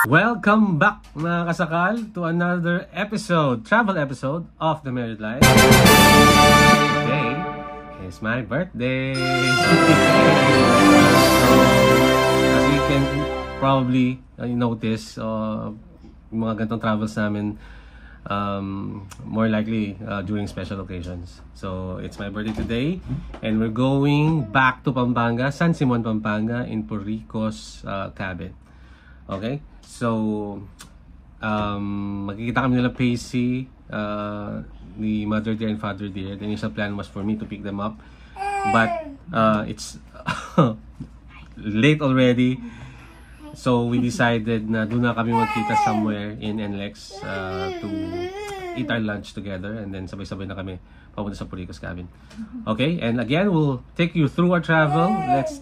Welcome back mga kasakal to another episode, travel episode of The Married Life. Today is my birthday. As you can probably notice, yung mga ganitong travels namin more likely during special occasions. So it's my birthday today and we're going back to Pampanga, San Simon, Pampanga in Puricos cabin. Okay? So magkikita kami nila Pacey, ni Mother Dear and Father Dear. The initial plan was for me to pick them up, but it's late already. So we decided na doon na kami magkita somewhere in NLEX to eat our lunch together, and then sabay-sabay na kami papunta sa Puricos cabin. Okay, and again we'll take you through our travel.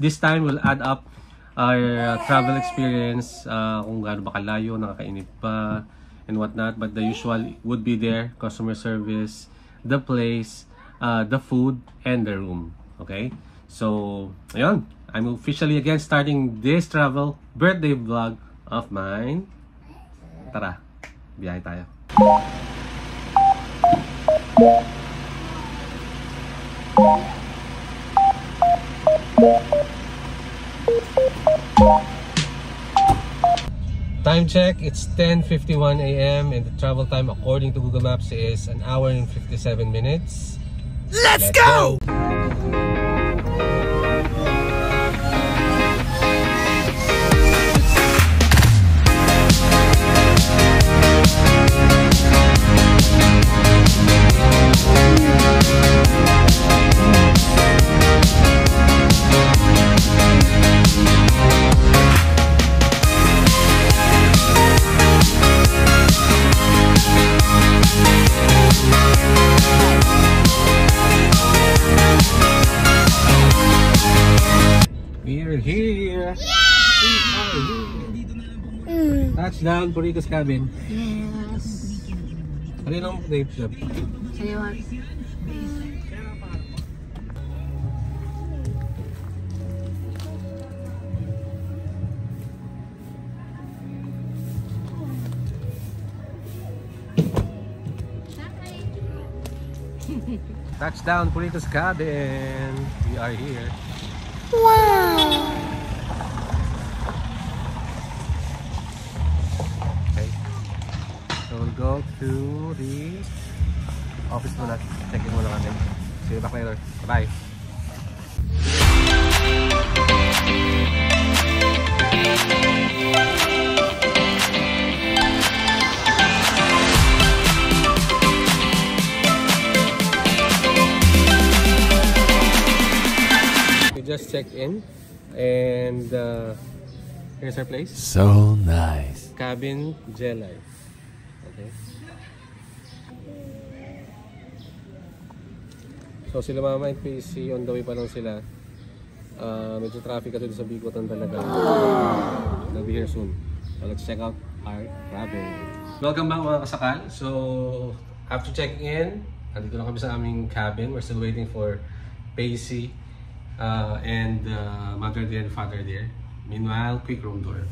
This time we'll add up our travel experience, kung gaano ba kalayo, nakakainip pa, and whatnot. But the usual would be there: customer service, the place, the food, and the room. Okay, so ayun, I'm officially again starting this travel birthday vlog of mine. Tara, biyahe tayo. Time check, it's 10:51 a.m. and the travel time according to Google Maps is 1 hour and 57 minutes. Let's go! Touchdown, Puricos cabin. Yes. Ano yung name job? Saliwan. Touchdown, Puricos cabin. We are here. Wow! So we'll go to the office muna. Check-in muna kami. See you back later. Bye-bye. We just checked in and here's our place. So nice. Cabin Jelly. Okay. So sila mama and PC on the way pa lang sila. Medyo traffic kasi sa Bigotan talaga. They'll be here soon. So let's check out our cabin. Welcome back mga kasakal. So after checking in, andito na kami sa aming cabin. We're still waiting for Pacey and Mother Dear and Father Dear. Meanwhile, quick room tour.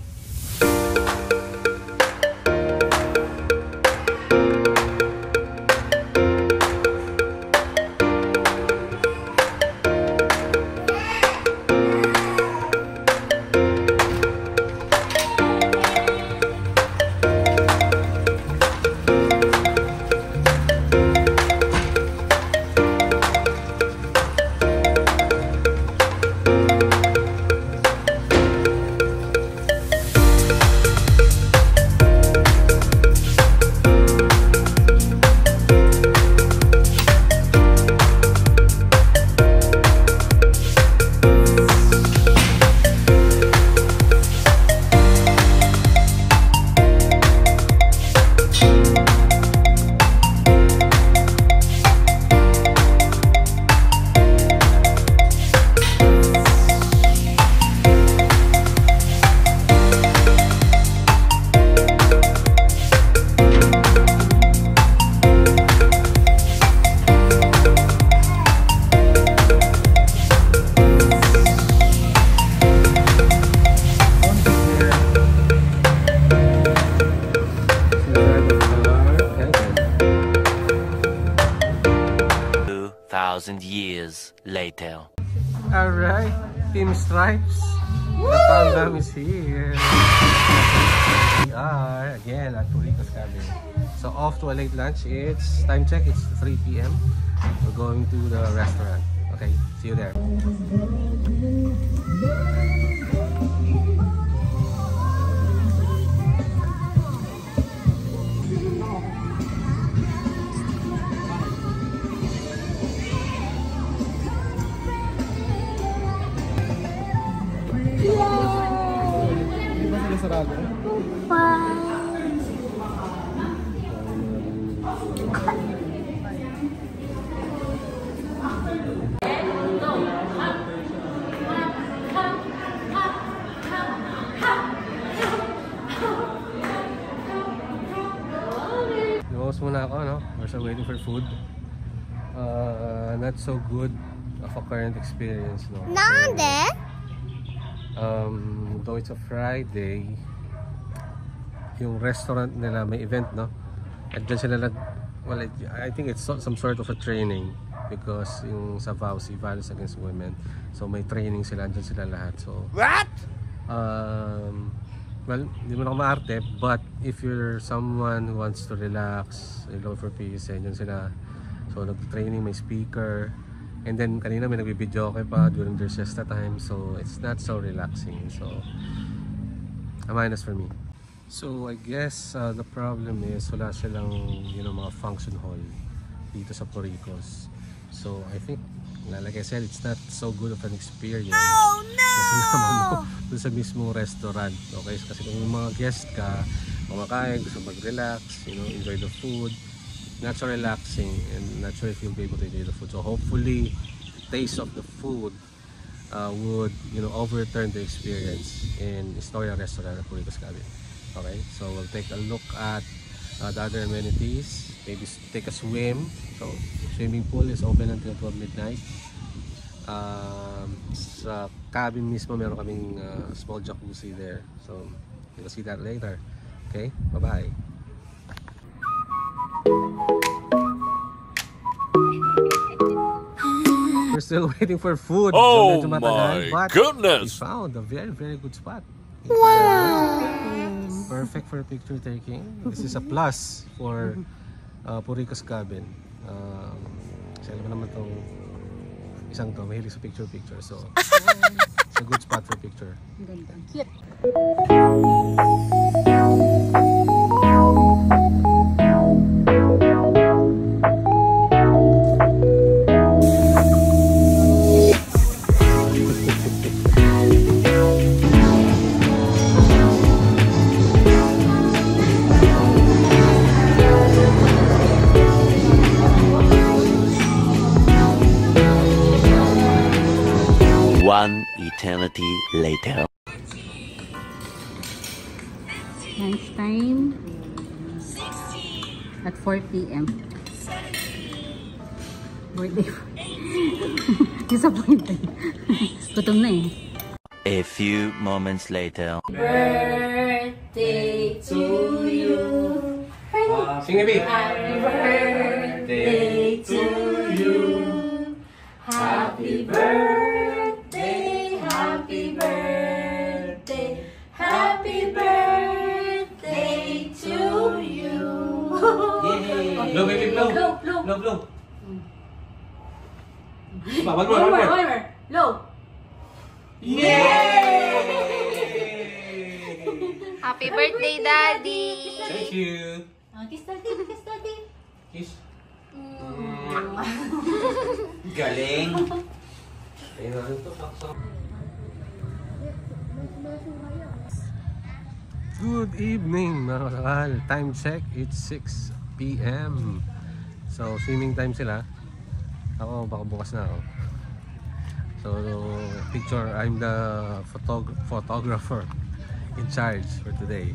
2,000 years later. Alright, Team Stripes. The fandom is here. We are again at Purico's Cabin. So off to a late lunch. It's time check. It's 3 p.m. We're going to the restaurant. Okay, see you there. Muna ako, no? We're still waiting for food. Not so good of a current experience, no? Nande? Though it's a Friday, yung restaurant nila may event, no? At dyan sila well, I think it's some sort of a training because yung sa VAUSI, Violence Against Women, so may training sila, dyan sila lahat. So what? Well, hindi mo na ako maarte, but if you're someone who wants to relax, low for peace, yun sila. So nag-training, may speaker, and then kanina may nagbibideo okay pa during their siesta time, so it's not so relaxing. So a minus for me. So I guess the problem is wala silang mga function hall dito sa Puricos. So I think, like I said, it's not so good of an experience. Oh no! Doon sa mismong restaurant. Okay, kasi kung mga guest ka, kumakain, gusto mag-relax, enjoy the food, not so relaxing, and not sure if you'll be able to enjoy the food. So hopefully, taste of the food would overturn the experience in Historia Restaurant at Purico's Cabin. Okay, so we'll take a look at the other amenities. Maybe take a swim. So swimming pool is open until 12 midnight. Sa cabin mismo meron kaming small jacuzzi there, so you'll see that later. Okay, bye bye. We're still waiting for food. Oh so matagal, my but goodness! we found a very, very good spot. Wow! Perfect for picture taking. This is a plus for Purico's Cabin. Kasi alam mo naman itong isang to, mahilig sa picture. So it's a good spot for picture. Cute. One eternity later. Lunchtime at 4 p.m. Birthday. Disappointed. Gutom na eh. A few moments later. Birthday to you. Sing a bit. Happy birthday to you. Happy birthday, happy birthday, happy birthday to you. Yay! Blow, baby, blow. Blow. Blow. One more. Low. Yay! Happy birthday, Daddy. Thank you. Kiss Daddy. Kiss. Galing! Good evening mga kasakal. Time check, it's 6 p.m. So swimming time sila. Ako baka bukas na ako. So picture, I'm the photographer in charge for today.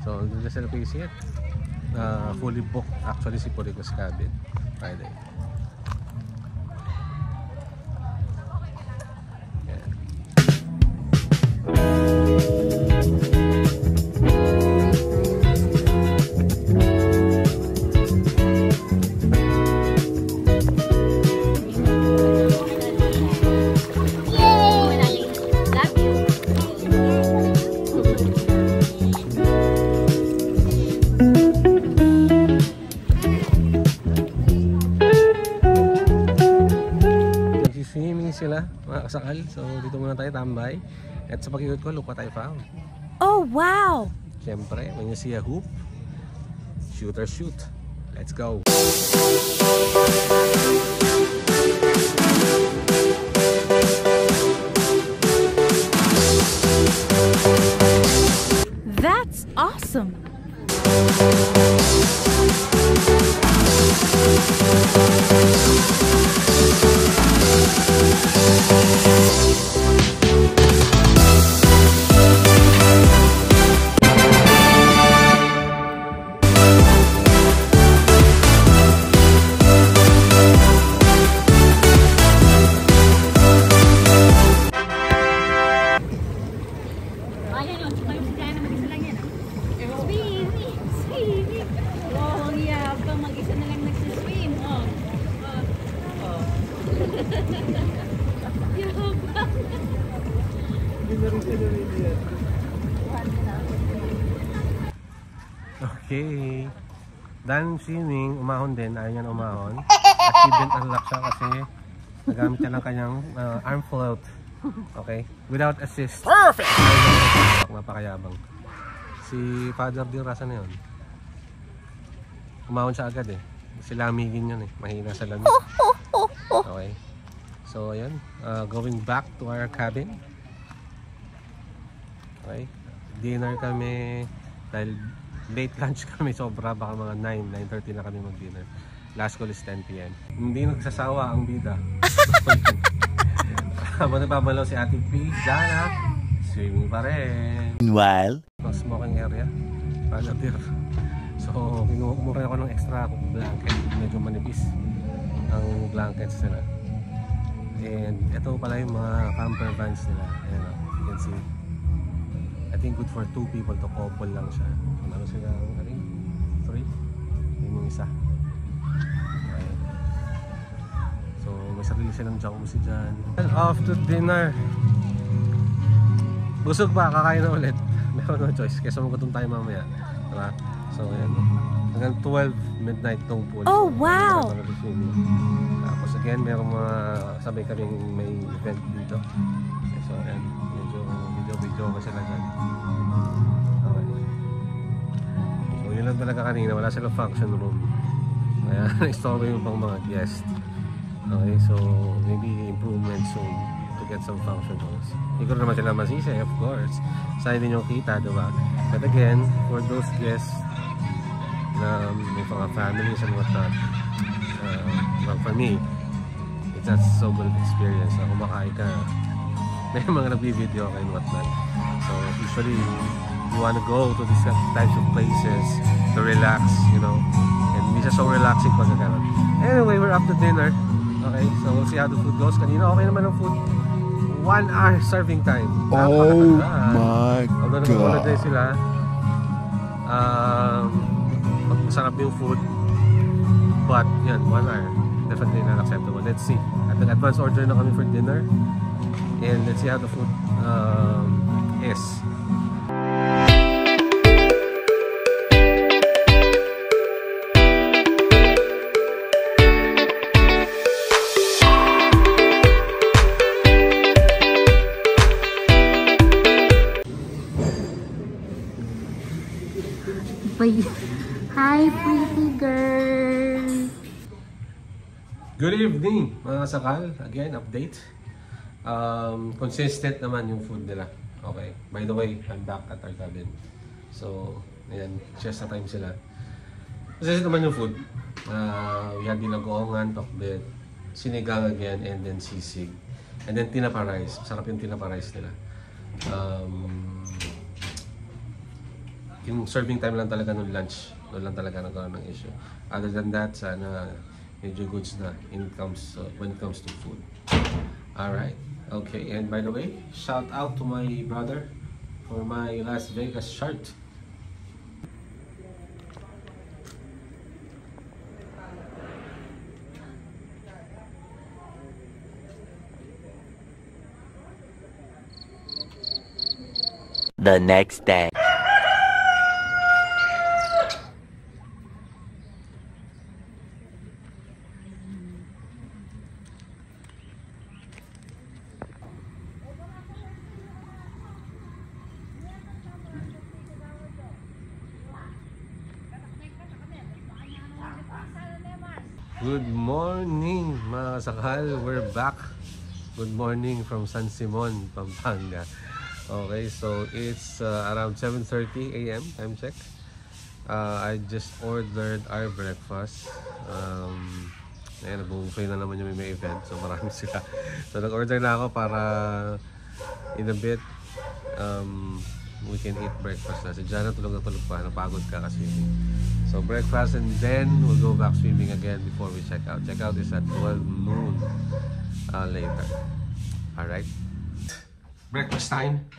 So doon na sila visit. Fully booked actually si Purico's Cabin Friday. mga kasakal. So dito muna tayo tambay. At sa pag-iikot ko, look what I found. Oh, wow! Siyempre, when you see a hoop, shoot or shoot. Let's go! That's awesome! Okay. Done swimming, umahon din, ayaw niya na umahon. Achievement unlock siya kasi nagamit niya ng kanyang arm float. Okay? Without assist. Perfect! Napakayabang. Si Father din, rasa na yun. Umahon siya agad eh. Si Lamigin yun eh. Mahina sa lamig. Okay. So ayan, going back to our cabin. Okay. Dinner kami dahil late lunch kami, sobra, baka mga 9:30 na kami mag-dinner. Last call is 10 PM. Hindi nagsasawa ang bida. Habang nagpapalaw si Ate P, Jana, swimming pa rin. Meanwhile, Smoking area, para beer. So, kumuha ako ng extra blanket. Medyo manipis ang blankets nila. And ito pala yung mga camper vans nila. Ayan o, you can see. I think good for 2 people to couple lang siya. Ano sila, I think 3? Yun yung isa. Okay. So may sarili silang jacuzzi dyan. Off to dinner. Busog pa, kakain na ulit. Meron no choice, kesa magutom tayo mamaya. Diba? So ayan, hanggang 12 midnight tong pool. Oh, wow! Tapos again, meron mga sabay kaming may event dito. So ayan, medyo video ka sila dyan. Okay. So yun lang talaga kanina, wala silang function room. Kaya na-store yung pang mga guest. Okay, so maybe improvement soon to get some function rooms. Hindi ko naman sila masisi, of course. Sa hindi nyo kita, diba? But again, for those guests na may mga families and whatnot, well, for me, it's not so good of experience na kumakain ka. May mga nag-video kayo and whatnot. So usually you want to go to these types of places to relax, you know, and hindi siya so relaxing pag gano'n. Anyway, we're up to dinner. Okay, so we'll see how the food goes. Kanina okay naman ang food. 1 hour serving time. Oh my God. Although nag sila, masarap yung food, but yan, 1 hour definitely not acceptable. Let's see. At nag-advance order na kami for dinner, and let's see how the food is. Hi, pretty girl! Good evening mga kasakal. Again, update. Consistent naman yung food nila. Okay. By the way, I'm back at our cabin. So, ayan, siesta time sila. Consistent naman yung food. We had dinagoongan, tokbet, sinigang again, and then sisig. And then tinapa rice. Masarap yung tinapa rice nila. Yung serving time lang talaga nung lunch. Doon lang talaga nagkaroon ng issue. Other than that, sana medyo goods na when it comes to food. Alright. Okay, and by the way, shout out to my brother for my Las Vegas shirt. the next day. Good morning mga kasakal, we're back. Good morning from San Simon, Pampanga. Okay, so it's around 7:30 a.m. time check. I just ordered our breakfast. Ayan, nag-buffet na naman yung may event, so marami sila. So nag-order na ako para in a bit we can eat breakfast na. Si Jana tulog na tulog pa, napagod ka kasi. So breakfast and then we'll go back swimming again before we check out. Check out is at 12 noon later. Alright. Breakfast time.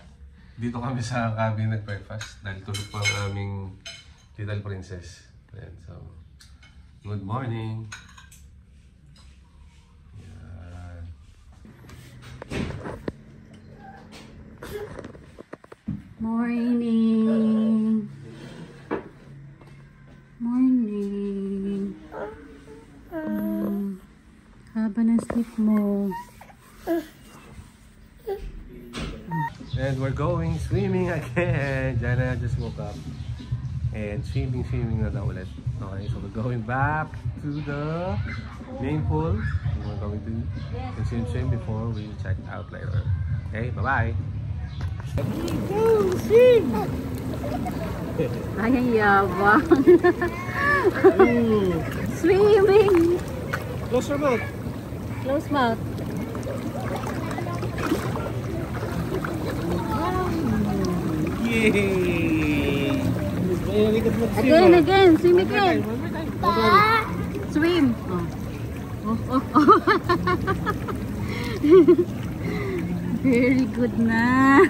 Dito kami sa cabin nag-breakfast dahil tulog pa ang aming little princess. Ayan, so good morning. Yan. Morning. Morning. Haba ng sleep mo. And we're going swimming again. Jana just woke up. And swimming na daw ulit. Okay, so we're going back to the main pool. We're going to continue swim before we check out later. Okay, bye-bye. Go, swim! Ay, ang yabang. Swimming! Close your mouth. Close mouth. Yay! Again, swim again. Swim. Oh. Very good na.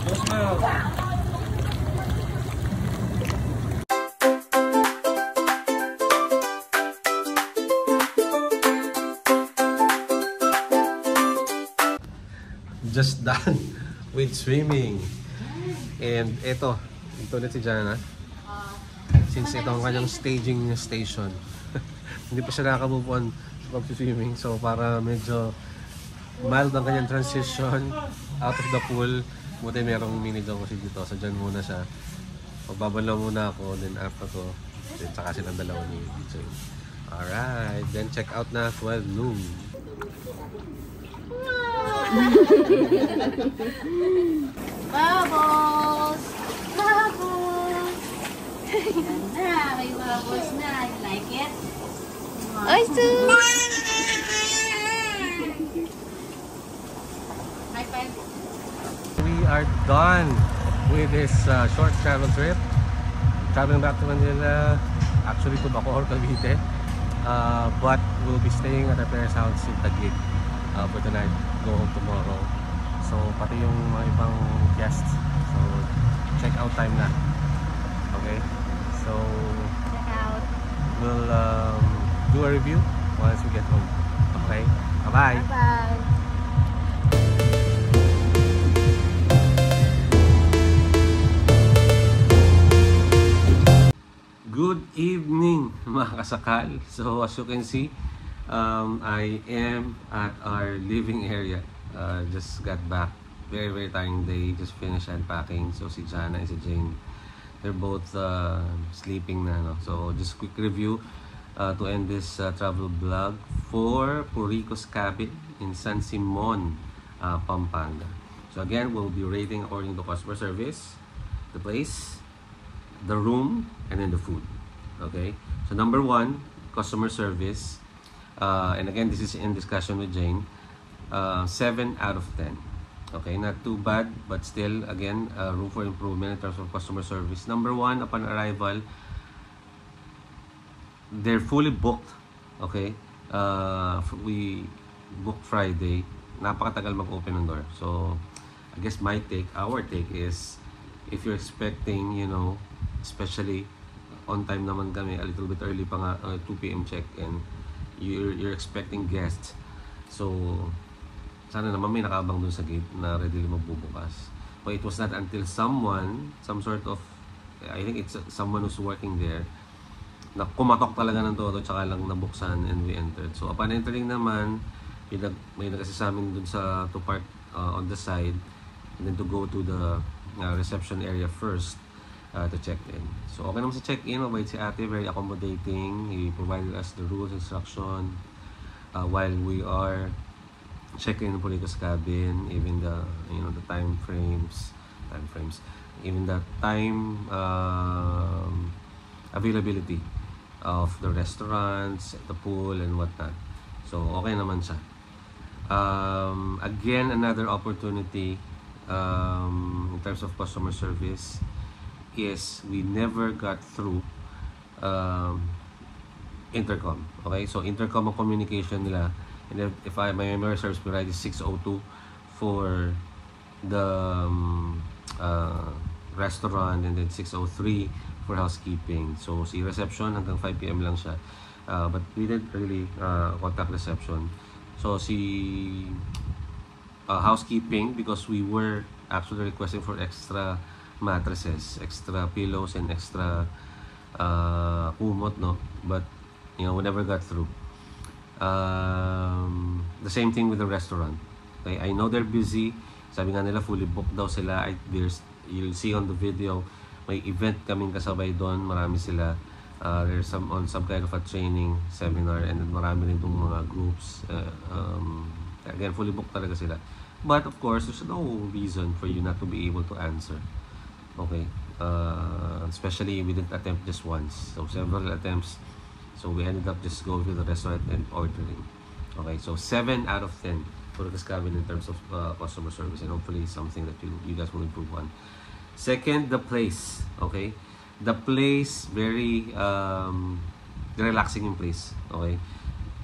Close mouth. Just done with swimming. And ito ulit si Jana. Since ito ang kanyang staging station. Hindi pa siya nakaka-move on sa pag-swimming. So para medyo mild ang kanyang transition out of the pool. Buti merong mini jacuzzi dito. So dyan muna siya. Pagbabalaw muna ako. Then after ko, then saka silang dalawa ni DJ. Alright. Then check out na 12 noon. Bubbles! Bubbles! Ganda! May bubbles na. You like it? I do. High five. We are done with this short travel trip. Traveling back to Manila, actually to Bacoor, Cavite. But we'll be staying at our parents' house in Taguig for tonight. Go home tomorrow. So pati yung mga ibang guests. So check out time na. Okay? So Check out. we'll do a review once we get home. Okay? Bye-bye! Bye. Good evening mga kasakal. So as you can see, I am at our living area. Just got back. Very tiring day. Just finished unpacking. So si Jana and si Jane, they're both sleeping na. No? So just quick review to end this travel vlog for Purico's Cabin in San Simon, Pampanga. So again, we'll be rating according to customer service, the place, the room, and then the food. Okay, so number 1, customer service, and again this is in discussion with Jane. 7 out of 10. Okay, not too bad, but still again room for improvement in terms of customer service. Number 1, upon arrival, they're fully booked. Okay, we booked Friday. Napakatagal mag-open ng door. So I guess our take is, if you're expecting, you know, especially on time naman kami, a little bit early pa nga, 2 PM check-in, you're expecting guests. So sana naman may nakaabang dun sa gate na ready magbubukas. But it was not until some sort of, I think it's someone who's working there, na kumatok talaga ng todo, tsaka lang nabuksan and we entered. So upon entering naman, may nagsasamin dun to park on the side and then to go to the reception area first. to check in. So okay naman sa check-in, mabait si ate, very accommodating. He provided us the rules, instruction while we are checking in the Politos cabin, even the the time frames, even the time availability of the restaurants, the pool, and whatnot. So okay naman siya. Again, another opportunity in terms of customer service is we never got through intercom. Okay, so intercom ang communication nila, and if my memory serves me right, is 6:02 for the restaurant, and then 6:03 for housekeeping. So si reception hanggang 5 PM lang siya, but we didn't really contact reception. So si housekeeping, because we were actually requesting for extra mattresses, extra pillows, and extra kumot, no, but we never got through. The same thing with the restaurant. Okay, I know they're busy. Sabi nga nila fully booked daw sila. You'll see on the video, may event kaming kasabay doon. Marami sila. There's on some kind of a training seminar, and then marami rin itong mga groups. Again, fully booked talaga sila. But of course, there's no reason for you not to be able to answer. Okay, especially we didn't attempt just once, so several attempts. So we ended up just going to the restaurant and ordering. Okay, so 7 out of 10 for this cabin in terms of customer service, and hopefully something that you guys will improve on. Second, the place. Okay, the place, very relaxing in place. Okay,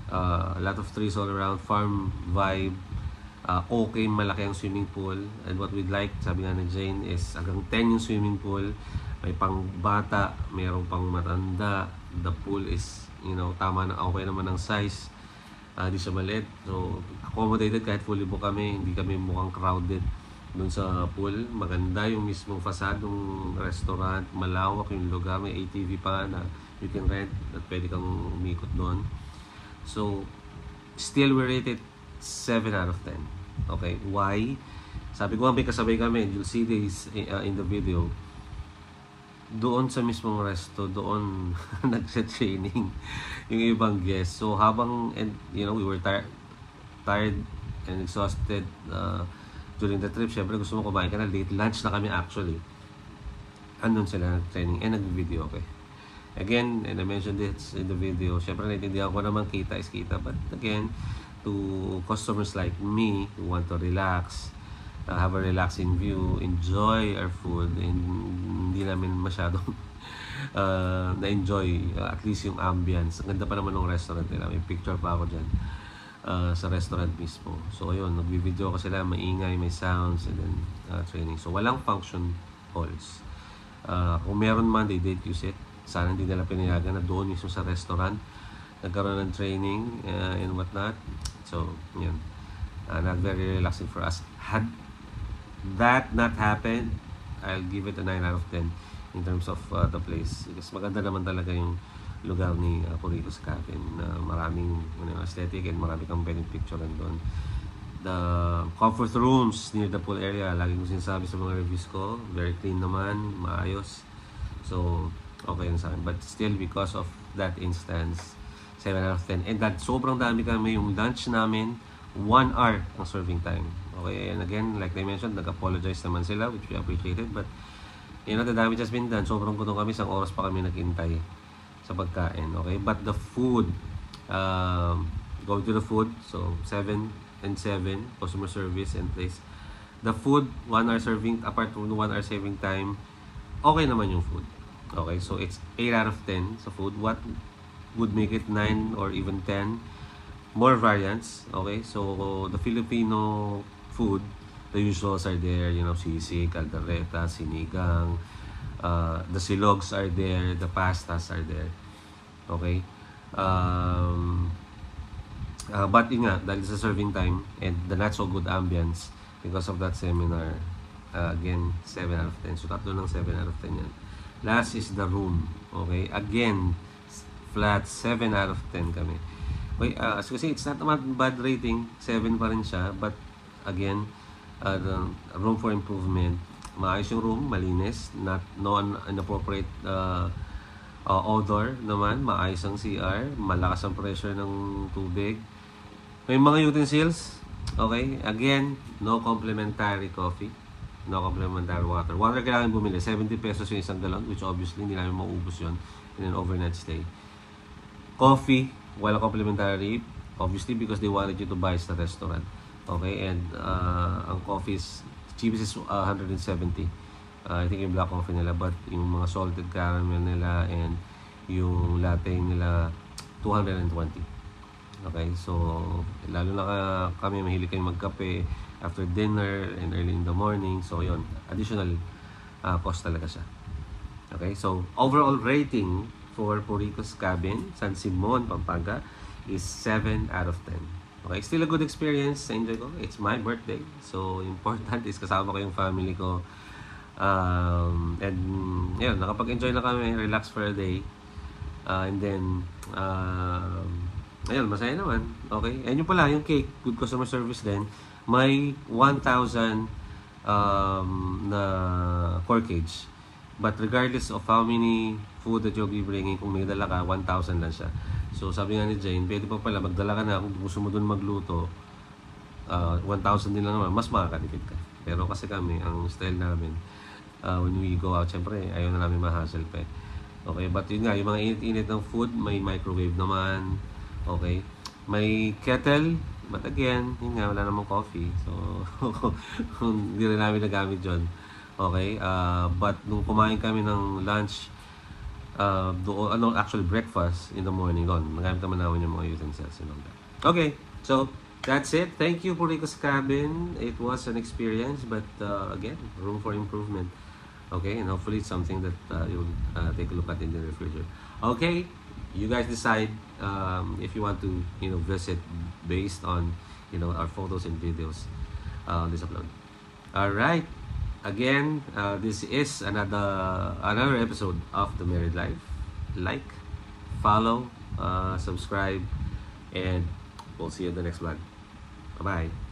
a lot of trees all around, farm vibe. Okay, malaki ang swimming pool, and what we'd like, sabi nga ni Jane, is hanggang 10 yung swimming pool. May pang bata, mayroong pang matanda. The pool is, tama na, okay naman ang size. Di siya maliit, so accommodated kahit fully book kami. Hindi kami mukhang crowded dun sa pool. Maganda yung mismong facade ng restaurant, malawak yung lugar, may ATV pa na you can rent at pwede kang umikot doon. So still we rated 7 out of 10. Okay, why? Sabi ko, may kasabay kami, and you'll see this in the video. Doon sa mismong resto, doon nagsa-training yung ibang guests. So habang, and we were tired and exhausted during the trip. Syempre gusto mo kumain ka na, late lunch na kami actually. Andun sila nag-training and nag-video. Okay, again, and I mentioned this in the video, syempre naintindihan ko naman, kita is kita, but again, to customers like me who want to relax, have a relaxing view, enjoy our food, and hindi namin masyadong na-enjoy at least yung ambience. Ang ganda pa naman ng restaurant nila, may picture pa ako dyan sa restaurant mismo. So ayun, nag-video ko sila, maingay, may sounds, and then training. So walang function halls. Kung meron man, they did use it. Sana hindi nila pinayagan na doon mismo sa restaurant nagkaroon ng training and whatnot. So yun, not very relaxing for us. Had that not happened, I'll give it a 9 out of 10 in terms of the place, because maganda naman talaga yung lugar ni Politos Cabin. Maraming aesthetic, and marami kang pwedeng picture doon. The comfort rooms near the pool area, lagi ko sinasabi sa mga reviews ko, very clean naman, maayos. So okay na sa akin, but still because of that instance, 7 out of 10. And that sobrang dami kami, yung lunch namin 1 hour ang serving time. Okay, and again, like I mentioned, nag-apologize naman sila, which we appreciated, but the damage has been done. Sobrang gutom kami, isang oras pa kami naghintay sa pagkain. Okay, but the food, going to the food, so 7 and 7 customer service and place. The food, 1 hour serving, apart from the 1 hour saving time, okay naman yung food. Okay, so it's 8 out of 10 sa food. What would make it 9 or even 10? More variants. Okay, so the Filipino food, the usuals are there, sisig, caldereta, sinigang, the silogs are there, the pastas are there. Okay, but yun nga, dahil sa serving time and the not so good ambience because of that seminar, again, 7 out of 10. So tatlo ng 7 out of 10 yan. Last is the room. Okay, again, flat 7 out of 10 kami. Okay, as you see, it's not a bad rating, 7 pa rin siya, but again, the room for improvement. maayos yung room, malinis, no inappropriate odor naman, maayos ang CR, malakas ang pressure ng tubig. May mga utensils, okay? Again, no complimentary coffee, no complimentary water. Water kailangan bumili, 70 pesos yung isang galon, which obviously hindi namin maubos yun in an overnight stay. Coffee, wala complimentary, obviously because they wanted you to buy sa restaurant. Okay, and ang coffee is, cheapest is 170. I think yung black coffee nila, but yung mga salted caramel nila and yung latte nila 220. Okay, so lalo na kami mahilig kayong magkape after dinner and early in the morning. So yon, additional cost talaga siya. Okay, so overall rating for Puricos Cabin, San Simon, Pampanga is 7 out of 10. Okay, still a good experience. Enjoy ko. It's my birthday. So, important is kasama ko yung family ko. And, yun, nakapag-enjoy na kami. Relax for a day. And then, ayun, masaya naman. Okay. And yung pala, yung cake, good customer service din. May 1,000 na corkage. But regardless of how many food that you'll be bringing, kung may dala ka, 1,000 lang siya. So, sabi nga ni Jane, pwede pa pala, magdala ka na, kung gusto mo dun magluto, 1,000 din lang naman, mas makakatipid ka. Pero kasi kami, ang style namin, when we go out, syempre, ayaw na namin ma-hassle pa. Okay, but yun nga, yung mga init-init ng food, may microwave naman. Okay, may kettle, but again, yun nga, wala namang coffee. So, hindi rin namin nagamit yun. Okay, but nung kumain kami ng lunch, actually breakfast in the morning, nagamit naman namin yung mga utensils and all that. Okay, so that's it. Thank you, Puricos Cabin. It was an experience, but again, room for improvement. Okay, and hopefully it's something that you'll take a look at in the future. Okay, you guys decide if you want to, visit based on, our photos and videos on this upload. All right. Again, this is another episode of The Married Life. Like, follow, subscribe, and we'll see you in the next vlog. Bye-bye.